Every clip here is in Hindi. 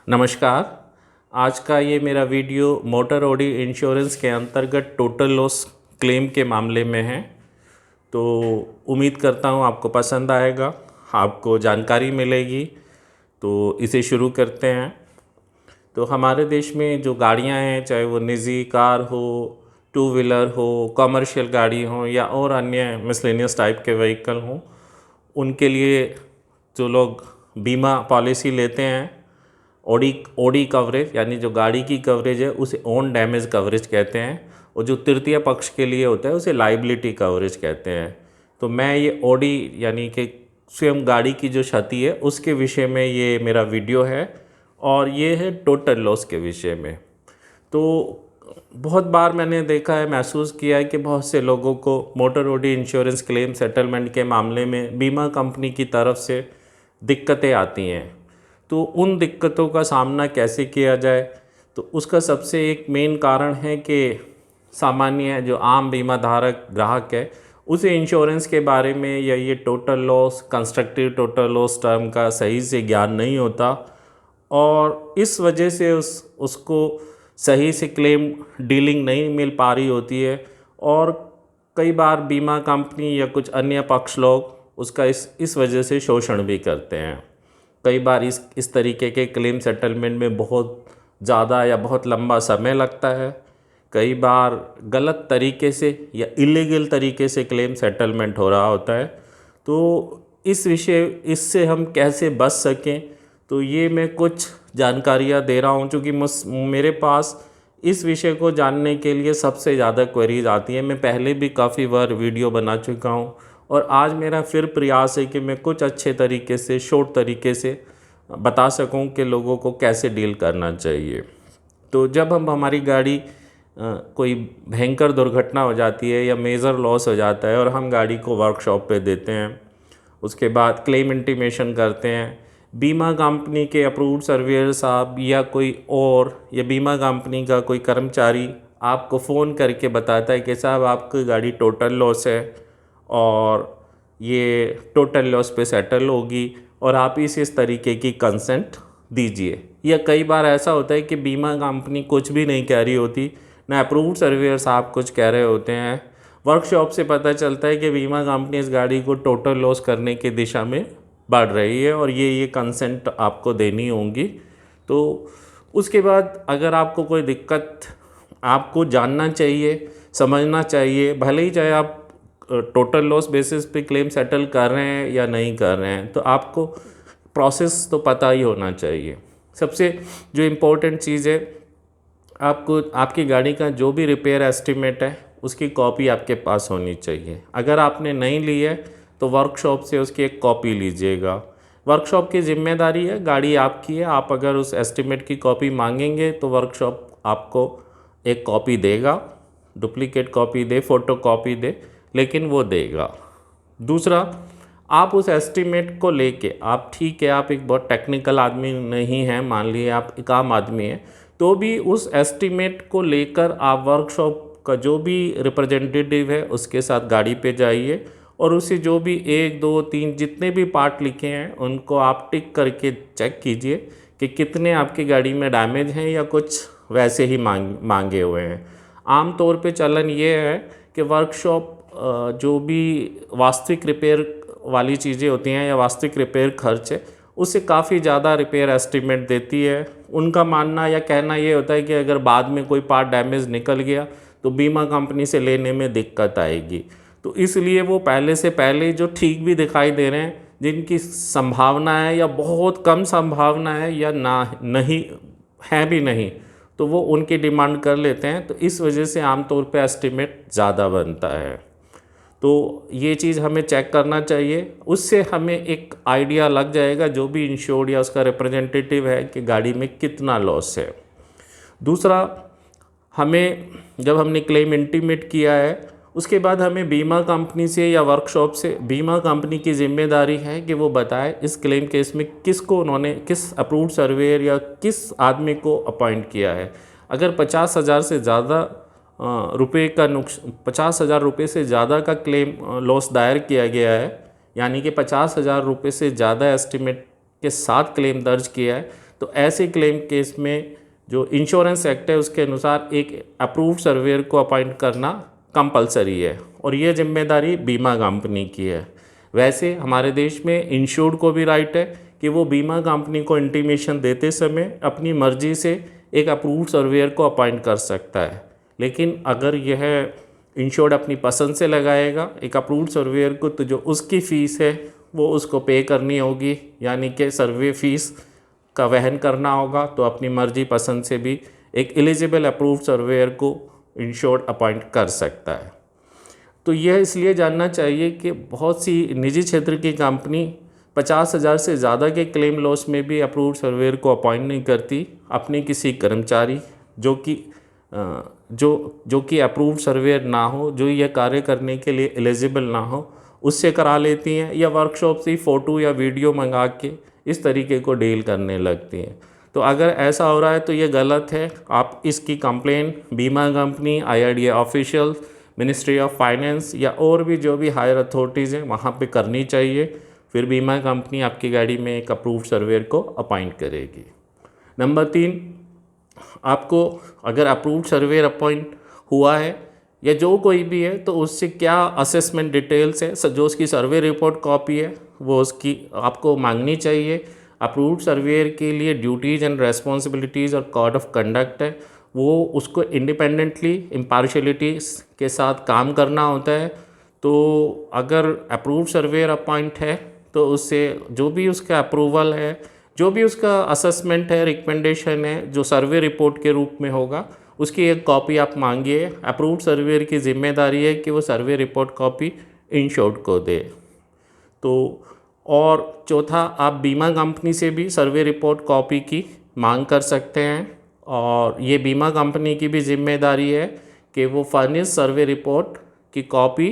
नमस्कार। आज का ये मेरा वीडियो मोटर ओडी इंश्योरेंस के अंतर्गत टोटल लॉस क्लेम के मामले में है। तो उम्मीद करता हूँ आपको पसंद आएगा, आपको जानकारी मिलेगी। तो इसे शुरू करते हैं। तो हमारे देश में जो गाड़ियाँ हैं, चाहे वो निजी कार हो, टू व्हीलर हो, कमर्शियल गाड़ी हो या और अन्य मिसलेनियस टाइप के व्हीकल हों, उनके लिए जो लोग बीमा पॉलिसी लेते हैं, ओडी कवरेज यानी जो गाड़ी की कवरेज है उसे ओन डैमेज कवरेज कहते हैं, और जो तृतीय पक्ष के लिए होता है उसे लाइबिलिटी कवरेज कहते हैं। तो मैं ये ओडी यानी कि स्वयं गाड़ी की जो क्षति है उसके विषय में ये मेरा वीडियो है, और ये है टोटल लॉस के विषय में। तो बहुत बार मैंने देखा है, महसूस किया है कि बहुत से लोगों को motor OD insurance claim settlement के मामले में बीमा कंपनी की तरफ से दिक्कतें आती हैं। तो उन दिक्कतों का सामना कैसे किया जाए, तो उसका सबसे एक मेन कारण है कि सामान्य जो आम बीमा धारक ग्राहक है उसे इंश्योरेंस के बारे में या ये total loss, constructive total loss term का सही से ज्ञान नहीं होता, और इस वजह से उसको सही से क्लेम डीलिंग नहीं मिल पा रही होती है। और कई बार बीमा कंपनी या कुछ अन्य पक्ष लोग उसका इस वजह से शोषण भी करते हैं। कई बार इस तरीके के क्लेम सेटलमेंट में बहुत ज़्यादा या बहुत लंबा समय लगता है। कई बार गलत तरीके से या इलीगल तरीके से क्लेम सेटलमेंट हो रहा होता है। तो इससे हम कैसे बच सकें, तो ये मैं कुछ जानकारियाँ दे रहा हूँ, क्योंकि मेरे पास इस विषय को जानने के लिए सबसे ज़्यादा क्वेरीज आती हैं। मैं पहले भी काफ़ी बार वीडियो बना चुका हूँ, और आज मेरा फिर प्रयास है कि मैं कुछ अच्छे तरीके से, शॉर्ट तरीके से बता सकूं कि लोगों को कैसे डील करना चाहिए। तो जब हमारी गाड़ी कोई भयंकर दुर्घटना हो जाती है या मेजर लॉस हो जाता है और हम गाड़ी को वर्कशॉप पे देते हैं, उसके बाद क्लेम इंटीमेशन करते हैं, बीमा कंपनी के अप्रूव्ड सर्वेयर साहब या कोई और, या बीमा कंपनी का कोई कर्मचारी आपको फ़ोन करके बताता है कि साहब आपकी गाड़ी टोटल लॉस है और ये टोटल लॉस पे सेटल होगी, और आप इस तरीके की कंसेंट दीजिए। या कई बार ऐसा होता है कि बीमा कंपनी कुछ भी नहीं कह रही होती, ना अप्रूव्ड सर्वेयर साहब कुछ कह रहे होते हैं। वर्कशॉप से पता चलता है कि बीमा कंपनी इस गाड़ी को टोटल लॉस करने की दिशा में बढ़ रही है और ये कंसेंट आपको देनी होगी। तो उसके बाद अगर आपको कोई दिक्कत, आपको जानना चाहिए, समझना चाहिए, भले ही चाहे आप टोटल लॉस बेसिस पे क्लेम सेटल कर रहे हैं या नहीं कर रहे हैं, तो आपको प्रोसेस तो पता ही होना चाहिए। सबसे जो इम्पोर्टेंट चीज़ है, आपको आपकी गाड़ी का जो भी रिपेयर एस्टिमेट है उसकी कॉपी आपके पास होनी चाहिए। अगर आपने नहीं ली है तो वर्कशॉप से उसकी एक कॉपी लीजिएगा। वर्कशॉप की जिम्मेदारी है, गाड़ी आपकी है। आप अगर उस एस्टिमेट की कॉपी मांगेंगे तो वर्कशॉप आपको एक कॉपी देगा, डुप्लीकेट कॉपी दे, फ़ोटो कॉपी दे, लेकिन वो देगा। दूसरा, आप उस एस्टीमेट को लेके, आप ठीक है, आप एक बहुत टेक्निकल आदमी नहीं हैं, मान लिए आप एक आम आदमी हैं, तो भी उस एस्टीमेट को लेकर आप वर्कशॉप का जो भी रिप्रेजेंटेटिव है उसके साथ गाड़ी पे जाइए, और उसे जो भी 1, 2, 3 जितने भी पार्ट लिखे हैं उनको आप टिक करके चेक कीजिए कि कितने आपकी गाड़ी में डैमेज हैं या कुछ वैसे ही मांगे हुए हैं। आम तौर पे चलन ये है कि वर्कशॉप जो भी वास्तविक रिपेयर वाली चीज़ें होती हैं या वास्तविक रिपेयर खर्च है, उससे काफ़ी ज़्यादा रिपेयर एस्टीमेट देती है। उनका मानना या कहना ये होता है कि अगर बाद में कोई पार्ट डैमेज निकल गया तो बीमा कंपनी से लेने में दिक्कत आएगी। तो इसलिए वो पहले से पहले जो ठीक भी दिखाई दे रहे हैं, जिनकी संभावना है या बहुत कम संभावना है या नहीं है भी नहीं, तो वो उनकी डिमांड कर लेते हैं। तो इस वजह से आमतौर पे एस्टीमेट ज़्यादा बनता है। तो ये चीज़ हमें चेक करना चाहिए, उससे हमें एक आइडिया लग जाएगा जो भी इंश्योर्ड या उसका रिप्रेजेंटेटिव है कि गाड़ी में कितना लॉस है। दूसरा, हमें जब हमने क्लेम इंटीमेट किया है उसके बाद हमें बीमा कंपनी से या वर्कशॉप से, बीमा कंपनी की जिम्मेदारी है कि वो बताए इस क्लेम केस में किसको उन्होंने, किस अप्रूव्ड सर्वेयर या किस आदमी को अपॉइंट किया है। अगर 50,000 से ज़्यादा रुपये का 50,000 रुपये से ज़्यादा का क्लेम लॉस दायर किया गया है, यानी कि 50,000 रुपये से ज़्यादा एस्टीमेट के साथ क्लेम दर्ज किया है, तो ऐसे क्लेम केस में जो इंश्योरेंस एक्ट है उसके अनुसार एक अप्रूव्ड सर्वेयर को अपॉइंट करना कंपलसरी है और ये जिम्मेदारी बीमा कंपनी की है। वैसे हमारे देश में इंश्योर्ड को भी राइट है कि वो बीमा कंपनी को इंटीमेशन देते समय अपनी मर्जी से एक अप्रूव्ड सर्वेयर को अपॉइंट कर सकता है, लेकिन अगर यह इंश्योर्ड अपनी पसंद से लगाएगा एक अप्रूव्ड सर्वेयर को, तो जो उसकी फ़ीस है वो उसको पे करनी होगी, यानी कि सर्वे फीस का वहन करना होगा। तो अपनी मर्जी पसंद से भी एक एलिजिबल अप्रूव्ड सर्वेयर को इंश्योर्ड अपॉइंट कर सकता है। तो यह इसलिए जानना चाहिए कि बहुत सी निजी क्षेत्र की कंपनी 50,000 से ज़्यादा के क्लेम लॉस में भी अप्रूव्ड सर्वेयर को अपॉइंट नहीं करती, अपने किसी कर्मचारी जो कि अप्रूव्ड सर्वेयर ना हो, जो यह कार्य करने के लिए एलिजिबल ना हो, उससे करा लेती हैं या वर्कशॉप से फ़ोटो या वीडियो मंगा के इस तरीके को डील करने लगती हैं। तो अगर ऐसा हो रहा है तो ये गलत है। आप इसकी कंप्लेन बीमा company, IRDAI official, ministry of finance या और भी जो भी हायर अथॉरिटीज़ हैं वहाँ पे करनी चाहिए। फिर बीमा कंपनी आपकी गाड़ी में एक अप्रूव्ड सर्वेयर को अपॉइंट करेगी। नंबर 3, आपको अगर अप्रूव्ड सर्वेयर अपॉइंट हुआ है या जो कोई भी है तो उससे क्या असेसमेंट डिटेल्स है, जो उसकी सर्वे रिपोर्ट कॉपी है वो उसकी आपको मांगनी चाहिए। अप्रूव्ड सर्वेयर के लिए ड्यूटीज़ एंड रेस्पॉन्सिबिलिटीज़ और कोड ऑफ कंडक्ट है, वो उसको इंडिपेंडेंटली इम्पार्शियलिटी के साथ काम करना होता है। तो अगर अप्रूव्ड सर्वेयर अपॉइंट है तो उससे जो भी उसका अप्रूवल है, जो भी उसका असेसमेंट है, रिकमेंडेशन है, जो सर्वे रिपोर्ट के रूप में होगा, उसकी एक कॉपी आप मांगिए। अप्रूव्ड सर्वेयर की जिम्मेदारी है कि वो सर्वे रिपोर्ट कॉपी इंश्योर्ड को दे। तो और चौथा, आप बीमा कंपनी से भी सर्वे रिपोर्ट कॉपी की मांग कर सकते हैं और ये बीमा कंपनी की भी जिम्मेदारी है कि वो फर्निश सर्वे रिपोर्ट की कॉपी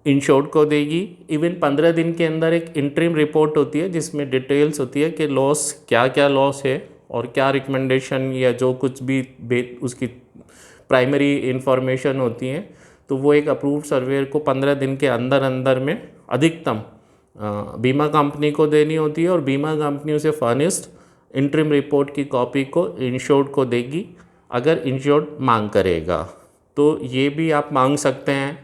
इंश्योर्ड को देगी। इवन 15 दिन के अंदर एक इंटरिम रिपोर्ट होती है जिसमें डिटेल्स होती है कि लॉस क्या क्या लॉस है और क्या रिकमेंडेशन या जो कुछ भी उसकी प्राइमरी इंफॉर्मेशन होती हैं, तो वो एक अप्रूव्ड सर्वेयर को 15 दिन के अंदर अंदर में अधिकतम बीमा कंपनी को देनी होती है और बीमा कंपनी उसे फर्निश्ड इंटरिम रिपोर्ट की कॉपी को इंश्योर्ड को देगी अगर इंश्योर्ड मांग करेगा। तो ये भी आप मांग सकते हैं।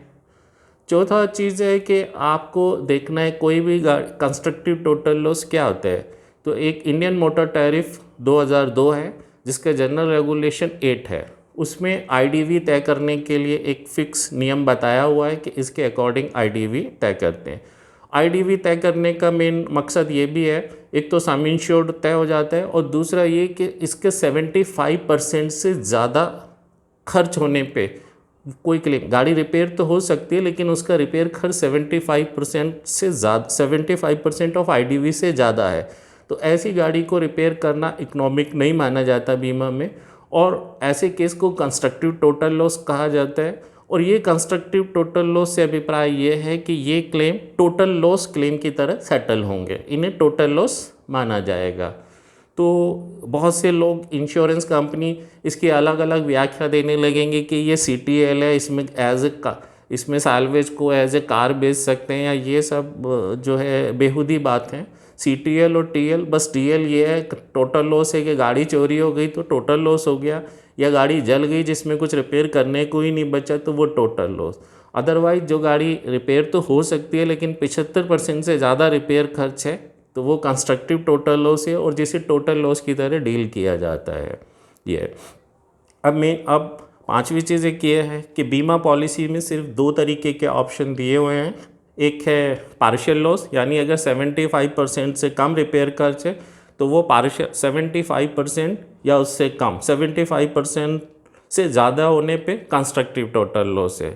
चौथा चीज़ है कि आपको देखना है कोई भी कंस्ट्रक्टिव टोटल लॉस क्या होता है। तो एक इंडियन मोटर टैरिफ 2002 है जिसका जनरल रेगुलेशन 8 है, उसमें IDV तय करने के लिए एक फ़िक्स नियम बताया हुआ है कि इसके अकॉर्डिंग IDV तय करते हैं। IDV तय करने का मेन मकसद ये भी है, एक तो सम इंश्योर्ड तय हो जाता है और दूसरा ये कि इसके 75% से ज़्यादा खर्च होने पे कोई क्लेम, गाड़ी रिपेयर तो हो सकती है लेकिन उसका रिपेयर खर्च 75% से ज़्यादा, 75% ऑफ IDV से ज़्यादा है, तो ऐसी गाड़ी को रिपेयर करना इकोनॉमिक नहीं माना जाता बीमा में और ऐसे केस को कंस्ट्रक्टिव टोटल लॉस कहा जाता है। और ये कंस्ट्रक्टिव टोटल लॉस से अभिप्राय ये है कि ये क्लेम टोटल लॉस क्लेम की तरह सेटल होंगे, इन्हें टोटल लॉस माना जाएगा। तो बहुत से लोग इंश्योरेंस कंपनी इसकी अलग अलग व्याख्या देने लगेंगे कि ये CTL है, इसमें साल्वेज को एज ए कार बेच सकते हैं, या ये सब जो है बेहुदी बात है। CTL और TL, बस TL ये है टोटल लॉस है कि गाड़ी चोरी हो गई तो टोटल लॉस हो गया, या गाड़ी जल गई जिसमें कुछ रिपेयर करने को ही नहीं बचा तो वो टोटल लॉस। अदरवाइज जो गाड़ी रिपेयर तो हो सकती है लेकिन 75% से ज़्यादा रिपेयर खर्च है तो वो कंस्ट्रक्टिव टोटल लॉस है और जिसे टोटल लॉस की तरह डील किया जाता है। ये अब पांचवी चीज़ एक ये है कि बीमा पॉलिसी में सिर्फ 2 तरीके के ऑप्शन दिए हुए हैं। एक है पार्शियल लॉस, यानी अगर 75% से कम रिपेयर खर्च है तो वो पार्शियल 75% या उससे कम 75% से ज़्यादा होने पे कंस्ट्रक्टिव टोटल लॉस है।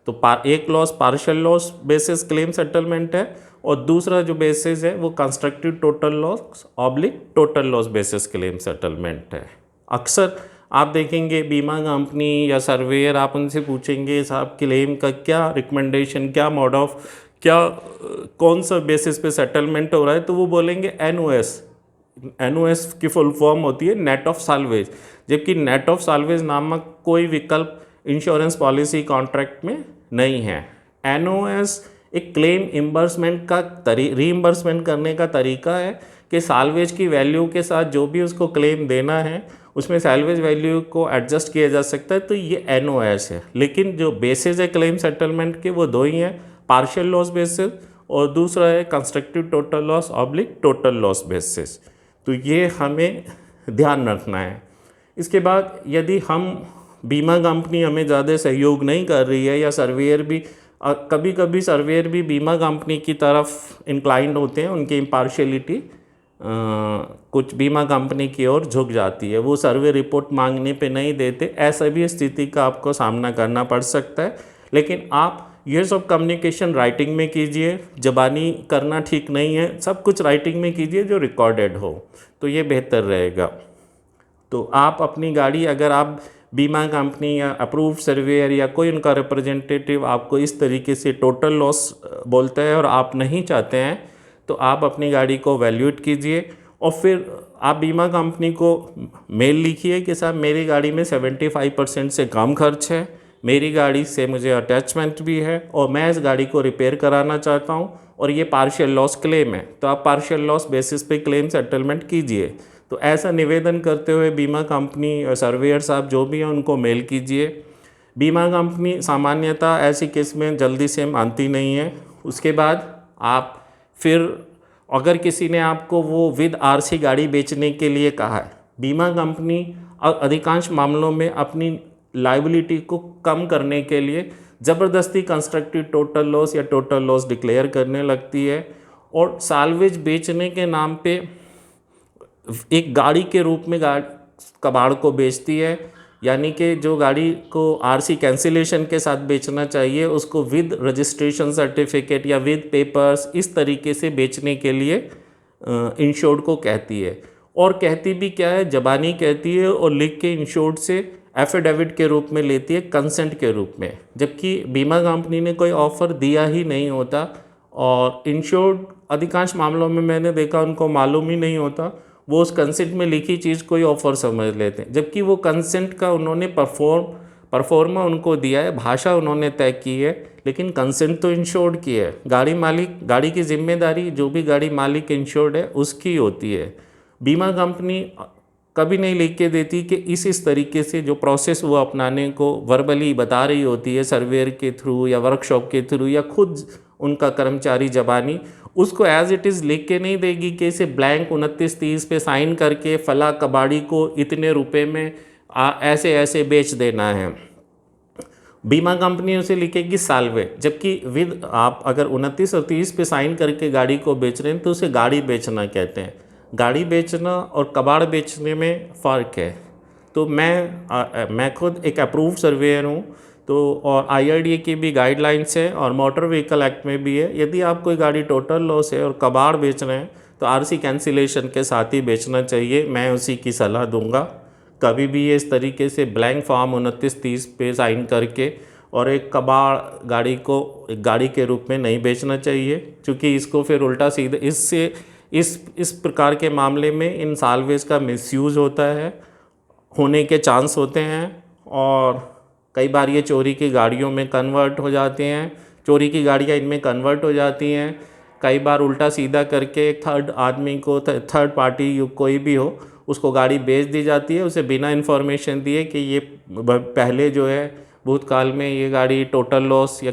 तो एक loss partial loss basis claim settlement है और दूसरा जो बेसिस है वो constructive total loss / total loss basis claim settlement है। अक्सर आप देखेंगे बीमा कंपनी या सर्वेयर, आप उनसे पूछेंगे साहब क्लेम का क्या रिकमेंडेशन, क्या मोड ऑफ, क्या कौन सा बेसिस पे सेटलमेंट हो रहा है, तो वो बोलेंगे NOS की फुल फॉर्म होती है नेट ऑफ साल्वेज, जबकि नेट ऑफ साल्वेज नामक कोई विकल्प इंश्योरेंस पॉलिसी कॉन्ट्रैक्ट में नहीं है। NOS एक क्लेम इम्बर्समेंट का रीइम्बर्समेंट करने का तरीका है कि साल्वेज की वैल्यू के साथ जो भी उसको क्लेम देना है उसमें साल्वेज वैल्यू को एडजस्ट किया जा सकता है, तो ये NOS है। लेकिन जो बेसिस है क्लेम सेटलमेंट के वो दो ही हैं, पार्शियल लॉस बेसिस और दूसरा है constructive total loss oblique total loss basis. तो ये हमें ध्यान रखना है। इसके बाद यदि हम बीमा कंपनी हमें ज़्यादा सहयोग नहीं कर रही है या सर्वेयर भी कभी कभी सर्वेयर भी बीमा कंपनी की तरफ इंक्लाइंड होते हैं, उनकी इम्पार्शियलिटी कुछ बीमा कंपनी की ओर झुक जाती है, वो सर्वे रिपोर्ट मांगने पे नहीं देते, ऐसा भी स्थिति का आपको सामना करना पड़ सकता है। लेकिन आप ये सब कम्युनिकेशन राइटिंग में कीजिए, ज़बानी करना ठीक नहीं है, सब कुछ राइटिंग में कीजिए जो रिकॉर्डेड हो, तो ये बेहतर रहेगा। तो आप अपनी गाड़ी, अगर आप बीमा कंपनी या अप्रूव सर्वेयर या कोई उनका रिप्रेजेंटेटिव आपको इस तरीके से टोटल लॉस बोलता है और आप नहीं चाहते हैं, तो आप अपनी गाड़ी को वैल्यूएट कीजिए और फिर आप बीमा कंपनी को मेल लिखिए कि साहब मेरी गाड़ी में 75% से कम खर्च है, मेरी गाड़ी से मुझे अटैचमेंट भी है और मैं इस गाड़ी को रिपेयर कराना चाहता हूँ और ये पार्शियल लॉस क्लेम है, तो आप पार्शियल लॉस बेसिस पे क्लेम सेटलमेंट कीजिए। तो ऐसा निवेदन करते हुए बीमा कंपनी और सर्वेयर साहब जो भी हैं उनको मेल कीजिए। बीमा कंपनी सामान्यतः ऐसी केस में जल्दी से मानती नहीं है। उसके बाद आप फिर अगर किसी ने आपको वो विद RC गाड़ी बेचने के लिए कहा है, बीमा कंपनी अधिकांश मामलों में अपनी लाइबिलिटी को कम करने के लिए ज़बरदस्ती कंस्ट्रक्टिव टोटल लॉस या टोटल लॉस डिक्लेयर करने लगती है और साल्वेज बेचने के नाम पे एक गाड़ी के रूप में कबाड़ को बेचती है, यानी कि जो गाड़ी को RC कैंसिलेशन के साथ बेचना चाहिए उसको विद रजिस्ट्रेशन सर्टिफिकेट या विद पेपर्स इस तरीके से बेचने के लिए इंश्योर्ड को कहती है। और कहती भी क्या है, ज़बानी कहती है और लिख के इंश्योर्ड से एफिडेविट के रूप में लेती है, कंसेंट के रूप में, जबकि बीमा कंपनी ने कोई ऑफ़र दिया ही नहीं होता और इंश्योर्ड अधिकांश मामलों में मैंने देखा उनको मालूम ही नहीं होता, वो उस कंसेंट में लिखी चीज़ कोई ऑफ़र समझ लेते हैं, जबकि वो कंसेंट का उन्होंने परफॉर्मा उनको दिया है, भाषा उन्होंने तय की है, लेकिन कंसेंट तो इंश्योर्ड की है। गाड़ी मालिक, गाड़ी की जिम्मेदारी जो भी गाड़ी मालिक इंश्योर्ड है उसकी होती है। बीमा कंपनी कभी नहीं लिख के देती कि इस तरीके से जो प्रोसेस वो अपनाने को वर्बली बता रही होती है सर्वेयर के थ्रू या वर्कशॉप के थ्रू या खुद उनका कर्मचारी ज़बानी, उसको एज इट इज़ लिख के नहीं देगी कि इसे ब्लैंक 29-30 पे साइन करके फला कबाड़ी को इतने रुपए में ऐसे ऐसे बेच देना है। बीमा कंपनी उसे लिखेगी साल्वे, जबकि विद आप अगर 29 और 30 पे साइन करके गाड़ी को बेच रहे हैं तो उसे गाड़ी बेचना कहते हैं। गाड़ी बेचना और कबाड़ बेचने में फ़र्क है। तो मैं खुद एक अप्रूव सर्वेयर हूँ, तो और IRDA की भी गाइडलाइंस है और मोटर व्हीकल एक्ट में भी है, यदि आप कोई गाड़ी टोटल लॉस है और कबाड़ बेच रहे हैं तो RC कैंसिलेशन के साथ ही बेचना चाहिए, मैं उसी की सलाह दूंगा। कभी भी ये इस तरीके से ब्लैंक फॉर्म 29-30 पे साइन करके और एक कबाड़ गाड़ी को एक गाड़ी के रूप में नहीं बेचना चाहिए, क्योंकि इसको फिर उल्टा सीधे इससे इस प्रकार के मामले में इन साल्वेज का मिसयूज़ होता है, होने के चांस होते हैं और कई बार ये चोरी की गाड़ियों में कन्वर्ट हो जाते हैं, चोरी की गाड़ियाँ इनमें कन्वर्ट हो जाती हैं। कई बार उल्टा सीधा करके थर्ड आदमी को, थर्ड पार्टी कोई भी हो, उसको गाड़ी बेच दी जाती है, उसे बिना इन्फॉर्मेशन दिए कि ये पहले जो है भूतकाल में ये गाड़ी टोटल लॉस या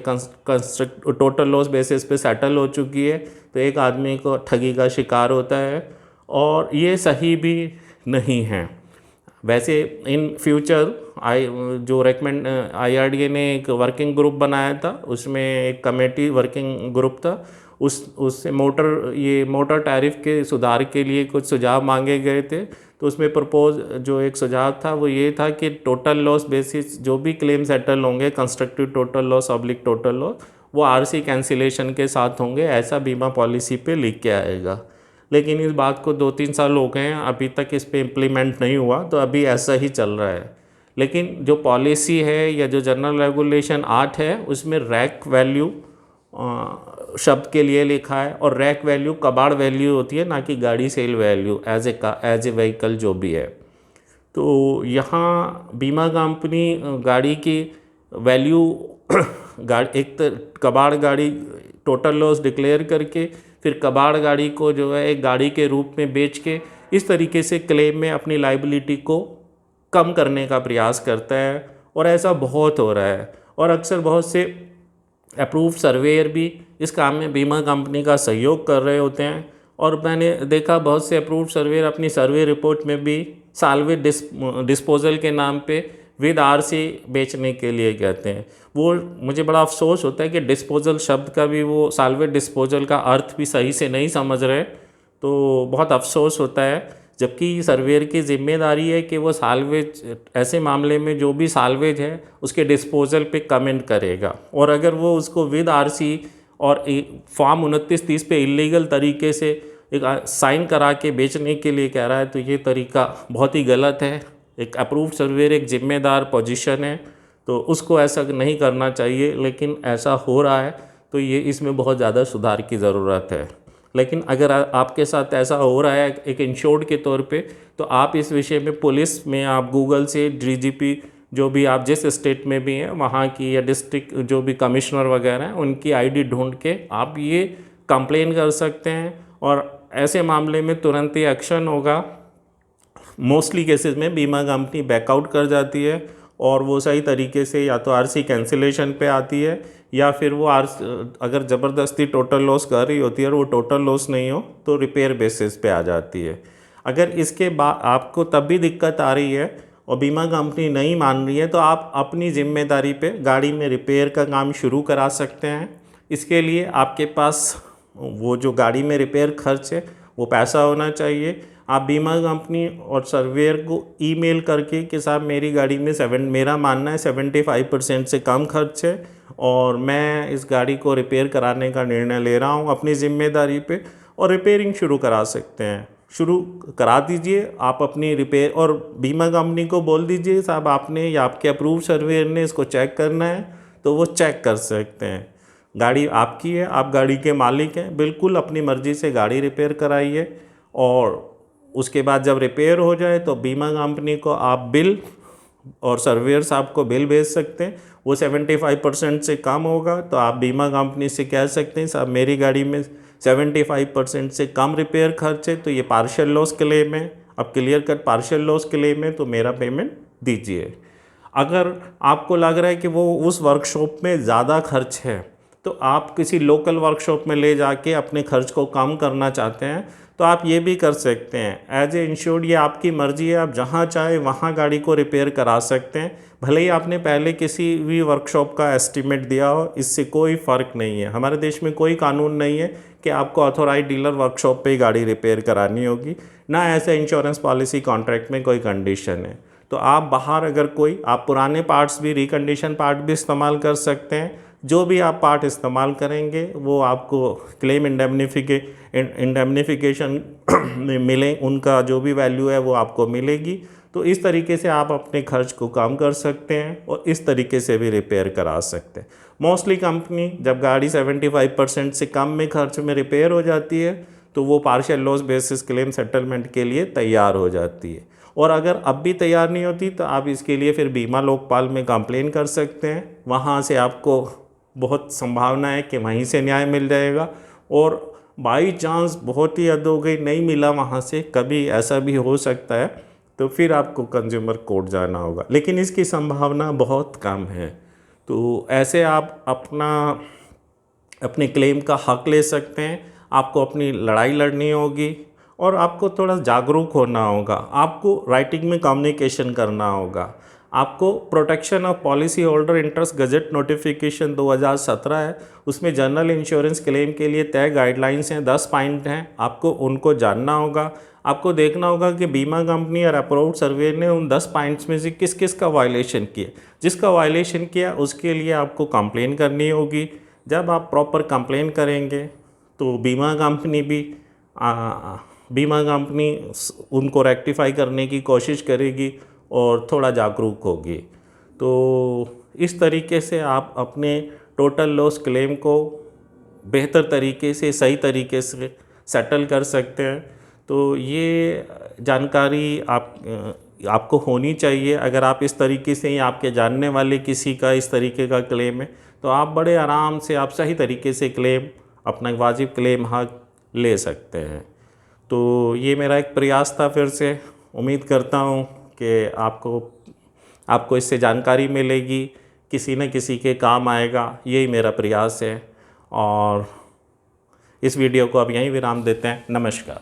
टोटल लॉस बेसिस पे सेटल हो चुकी है, तो एक आदमी को ठगी का शिकार होता है और ये सही भी नहीं है। वैसे इन फ्यूचर जो IRDA ने एक वर्किंग ग्रुप बनाया था, उसमें एक कमेटी वर्किंग ग्रुप था, उससे मोटर टैरिफ के सुधार के लिए कुछ सुझाव मांगे गए थे। तो उसमें प्रपोज जो एक सुझाव था वो ये था कि टोटल लॉस बेसिस जो भी क्लेम सेटल होंगे, constructive total loss oblique total loss, वो RC कैंसिलेशन के साथ होंगे, ऐसा बीमा पॉलिसी पे लिख के आएगा। लेकिन इस बात को 2-3 साल हो गए हैं, अभी तक इस पे इम्प्लीमेंट नहीं हुआ, तो अभी ऐसा ही चल रहा है। लेकिन जो पॉलिसी है या जो जनरल रेगुलेशन 8 है उसमें रैक वैल्यू शब्द के लिए लिखा है और रैक वैल्यू कबाड़ वैल्यू होती है, ना कि गाड़ी sale value as a vehicle जो भी है। तो यहाँ बीमा कंपनी गाड़ी की वैल्यू एक कबाड़ गाड़ी टोटल लॉस डिक्लेयर करके फिर कबाड़ गाड़ी को जो है एक गाड़ी के रूप में बेच के इस तरीके से क्लेम में अपनी लाइबिलिटी को कम करने का प्रयास करता है। और ऐसा बहुत हो रहा है, और अक्सर बहुत से अप्रूव्ड सर्वेयर भी इस काम में बीमा कंपनी का सहयोग कर रहे होते हैं। और मैंने देखा बहुत से अप्रूव्ड सर्वेयर अपनी सर्वे रिपोर्ट में भी साल्वेज डिस्पोजल के नाम पे विद आरसी बेचने के लिए कहते हैं। वो मुझे बड़ा अफसोस होता है कि डिस्पोजल शब्द का भी वो साल्वेज डिस्पोजल का अर्थ भी सही से नहीं समझ रहे, तो बहुत अफसोस होता है। जबकि सर्वेयर की जिम्मेदारी है कि वो साल्वेज, ऐसे मामले में जो भी साल्वेज है उसके डिस्पोजल पे कमेंट करेगा, और अगर वो उसको विद आरसी और फॉर्म 2930 पे इलीगल तरीके से एक साइन करा के बेचने के लिए कह रहा है, तो ये तरीका बहुत ही गलत है। एक अप्रूव्ड सर्वेयर एक जिम्मेदार पोजीशन है, तो उसको ऐसा नहीं करना चाहिए, लेकिन ऐसा हो रहा है, तो ये इसमें बहुत ज़्यादा सुधार की ज़रूरत है। लेकिन अगर आपके साथ ऐसा हो रहा है एक इंश्योर्ड के तौर पे, तो आप इस विषय में पुलिस में आप गूगल से डीजीपी जो भी आप जिस स्टेट में भी हैं वहाँ की, या डिस्ट्रिक्ट जो भी कमिश्नर वगैरह हैं उनकी आईडी ढूंढ के आप ये कंप्लेन कर सकते हैं, और ऐसे मामले में तुरंत ही एक्शन होगा। मोस्टली केसेस में बीमा कंपनी बैकआउट कर जाती है, और वो सही तरीके से या तो आरसी कैंसिलेशन पे आती है, या फिर वो अगर ज़बरदस्ती टोटल लॉस कर रही होती है और वो टोटल लॉस नहीं हो तो रिपेयर बेसिस पे आ जाती है। अगर इसके बाद आपको तब भी दिक्कत आ रही है और बीमा कंपनी नहीं मान रही है, तो आप अपनी ज़िम्मेदारी पे गाड़ी में रिपेयर का काम शुरू करा सकते हैं। इसके लिए आपके पास वो जो गाड़ी में रिपेयर खर्च है वो पैसा होना चाहिए। आप बीमा कंपनी और सर्वेयर को ईमेल करके कि साहब मेरी गाड़ी में मेरा मानना है 75% से कम खर्च है, और मैं इस गाड़ी को रिपेयर कराने का निर्णय ले रहा हूँ अपनी ज़िम्मेदारी पे, और रिपेयरिंग शुरू करा सकते हैं। शुरू करा दीजिए आप अपनी रिपेयर, और बीमा कंपनी को बोल दीजिए साहब आपने या आपके अप्रूव सर्वेयर ने इसको चेक करना है, तो वो चेक कर सकते हैं। गाड़ी आपकी है, आप गाड़ी के मालिक हैं, बिल्कुल अपनी मर्ज़ी से गाड़ी रिपेयर कराइए, और उसके बाद जब रिपेयर हो जाए तो बीमा कंपनी को आप बिल और सर्वेयर साहब को बिल भेज सकते हैं। वो 75% से कम होगा तो आप बीमा कंपनी से कह सकते हैं साहब मेरी गाड़ी में 75% से कम रिपेयर खर्च है, तो ये पार्शियल लॉस क्लेम है, अब clear cut partial loss claim है, तो मेरा पेमेंट दीजिए। अगर आपको लग रहा है कि वो उस वर्कशॉप में ज़्यादा खर्च है, तो आप किसी लोकल वर्कशॉप में ले जाके अपने खर्च को कम करना चाहते हैं तो आप ये भी कर सकते हैं। एज ए इंश्योर्ड ये आपकी मर्ज़ी है, आप जहाँ चाहे वहाँ गाड़ी को रिपेयर करा सकते हैं, भले ही आपने पहले किसी भी वर्कशॉप का एस्टीमेट दिया हो, इससे कोई फ़र्क नहीं है। हमारे देश में कोई कानून नहीं है कि आपको ऑथोराइज डीलर वर्कशॉप पे ही गाड़ी रिपेयर करानी होगी, ना ऐसे इंश्योरेंस पॉलिसी कॉन्ट्रैक्ट में कोई कंडीशन है। तो आप बाहर अगर कोई आप पुराने पार्ट्स भी, रिकंडीशन पार्ट भी इस्तेमाल कर सकते हैं। जो भी आप पार्ट इस्तेमाल करेंगे वो आपको क्लेम इंडेमनिफिकेशन में मिले, उनका जो भी वैल्यू है वो आपको मिलेगी। तो इस तरीके से आप अपने खर्च को कम कर सकते हैं और इस तरीके से भी रिपेयर करा सकते हैं। मोस्टली कंपनी जब गाड़ी 75% से कम में खर्च में रिपेयर हो जाती है तो वो partial loss basis claim settlement के लिए तैयार हो जाती है। और अगर अब भी तैयार नहीं होती तो आप इसके लिए फिर बीमा लोकपाल में कंप्लेन कर सकते हैं। वहाँ से आपको बहुत संभावना है कि वहीं से न्याय मिल जाएगा, और बाई चांस बहुत ही हद हो गई नहीं मिला वहाँ से, कभी ऐसा भी हो सकता है, तो फिर आपको कंज्यूमर कोर्ट जाना होगा, लेकिन इसकी संभावना बहुत कम है। तो ऐसे आप अपने क्लेम का हक ले सकते हैं। आपको अपनी लड़ाई लड़नी होगी और आपको थोड़ा जागरूक होना होगा। आपको राइटिंग में कम्युनिकेशन करना होगा। आपको protection of policy holder interest gazette notification 2017 है, उसमें जनरल इंश्योरेंस क्लेम के लिए तय गाइडलाइंस हैं, 10 पॉइंट हैं, आपको उनको जानना होगा। आपको देखना होगा कि बीमा कंपनी और अप्रूव्ड सर्वेयर ने उन 10 पॉइंट्स में से किस किस का वायलेशन किया। जिसका वायलेशन किया उसके लिए आपको कंप्लेन करनी होगी। जब आप प्रॉपर कंप्लेन करेंगे तो बीमा कंपनी उनको रेक्टिफाई करने की कोशिश करेगी और थोड़ा जागरूक होगी। तो इस तरीके से आप अपने टोटल लॉस क्लेम को बेहतर तरीके से, सही तरीके से सेटल कर सकते हैं। तो ये जानकारी आपको होनी चाहिए। अगर आप इस तरीके से, आपके जानने वाले किसी का इस तरीके का क्लेम है तो आप बड़े आराम से, आप सही तरीके से क्लेम, अपना वाजिब क्लेम हक ले सकते हैं। तो ये मेरा एक प्रयास था। फिर से उम्मीद करता हूँ कि आपको इससे जानकारी मिलेगी, किसी न किसी के काम आएगा, यही मेरा प्रयास है। और इस वीडियो को अब यहीं विराम देते हैं। नमस्कार।